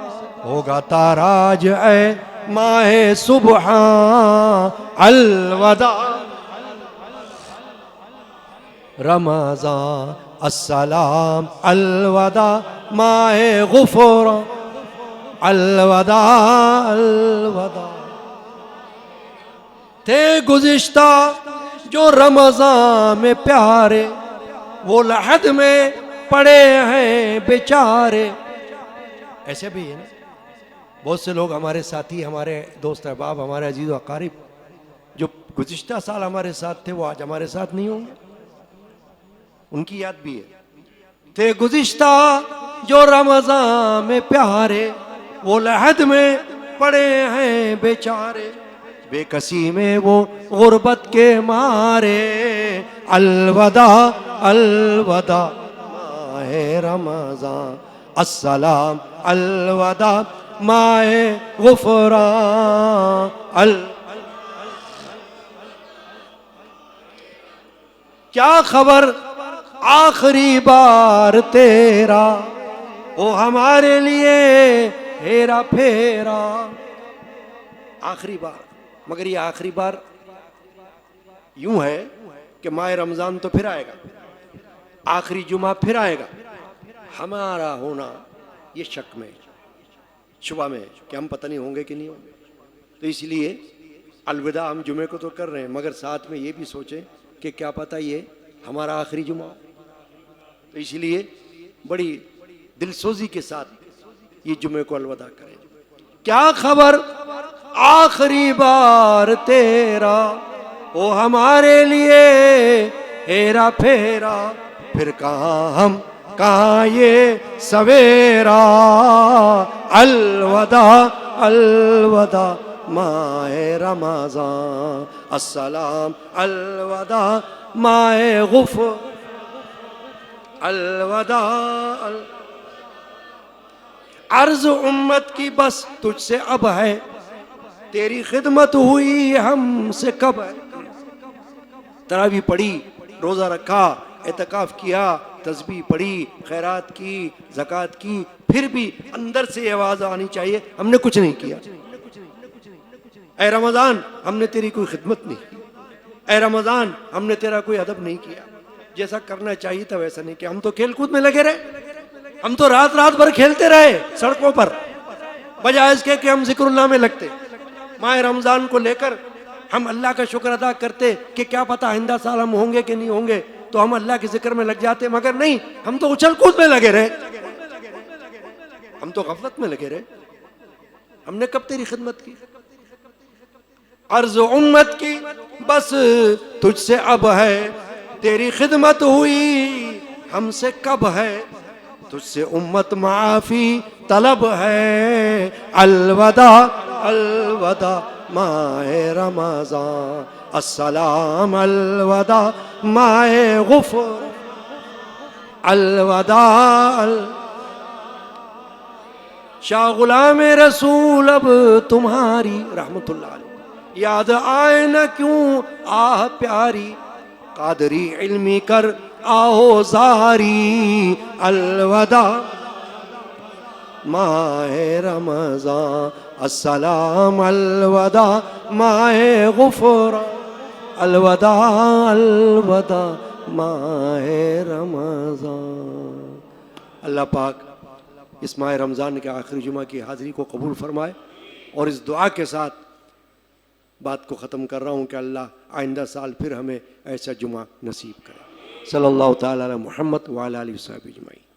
ہوگا تاراج اے ماہ سبحان, الوداع رمضان, السلام الوداع ماہ غفران, الوداع الوداع. تھے گزشتہ جو رمضان میں پیارے, وہ لحد میں پڑے ہیں بیچارے. ایسے بھی ہے نا, بہت سے لوگ ہمارے ساتھی, ہمارے دوست احباب, ہمارے عزیز و اقارب جو گزشتہ سال ہمارے ساتھ تھے وہ آج ہمارے ساتھ نہیں ہوں گے, ان کی یاد بھی ہے. تھے گزشتہ جو رمضان میں پیارے, وہ لحد میں پڑے ہیں بیچارے, بے کسی میں وہ غربت کے مارے, الوداع الوداع ماہ رمضان, السلام الوداع ماہ غفران. کیا خبر آخری بار تیرا, وہ ہمارے لیے ہیرا پھیرا. آخری بار, مگر یہ آخری بار یوں ہے کہ ماہ رمضان تو پھر آئے گا, آخری جمعہ پھر آئے گا. ہمارا ہونا یہ شک میں, شبہ میں کہ ہم پتہ نہیں ہوں گے کہ نہیں ہوں گے. تو اس لیے الوداع ہم جمعے کو تو کر رہے ہیں, مگر ساتھ میں یہ بھی سوچیں کہ کیا پتہ یہ ہمارا آخری جمعہ ہو. تو اس لیے بڑی دل سوزی کے ساتھ یہ جمعے کو الوداع کریں. کیا خبر آخری بار تیرا, وہ ہمارے لیے ہیرا پھیرا, پھر کہاں ہم کہاں یہ سویرا، الوداع الوداع ماہ رمضان، السلام الوداع ماہ غفر، الوداع عرض امت کی بس تجھ سے اب ہے، تیری خدمت ہوئی ہم سے کب ہے۔ تراویح پڑھی، روزہ رکھا، اعتکاف کیا، تسبیح پڑھی، خیرات کی، زکوٰۃ کی، پھر بھی اندر سے یہ آواز آنی چاہیے ہم نے کچھ نہیں کیا۔ اے رمضان ہم نے تیری کوئی خدمت نہیں کی، اے رمضان ہم نے تیرا کوئی ادب نہیں کیا، جیسا کرنا چاہیے تھا ویسا نہیں کیا۔ ہم تو کھیل کود میں لگے رہے، ہم تو رات رات بھر کھیلتے رہے سڑکوں پر، بجائے اس کے کہ ہم ذکر اللہ میں لگتے۔ ماہ رمضان کو لے کر ہم اللہ کا شکر ادا کرتے کہ کیا پتہ آئندہ سال ہم ہوں گے کہ نہیں ہوں گے، تو ہم اللہ کے ذکر میں لگ جاتے، مگر نہیں، ہم تو اچھل کود میں لگے رہے، ہم تو غفلت میں لگے رہے۔ ہم نے کب تیری خدمت کی؟ عرض امت کی بس تجھ سے اب ہے، تیری خدمت ہوئی ہم سے کب ہے، تجھ سے امت معافی طلب ہے، الوداع الوداع ماہ رمضان، السلام الوداع ماہ غفر، الوداع شاہ غلام رسول اب تمہاری رحمت اللہ علیہ یاد آئے نہ کیوں آہ پیاری، قادری علمی کر آہو زاری، الوداع ماہ رمضان، السلام الوداع ماہ غفر، الوداع الوداع ماہ رمضان۔ اللہ پاک اس ماہ رمضان کے آخری جمعہ کی حاضری کو قبول فرمائے، اور اس دعا کے ساتھ بات کو ختم کر رہا ہوں کہ اللہ آئندہ سال پھر ہمیں ایسا جمعہ نصیب کرے۔ صلی اللہ تعالی علی محمد وعلی آلہ وصحبہ اجمعین۔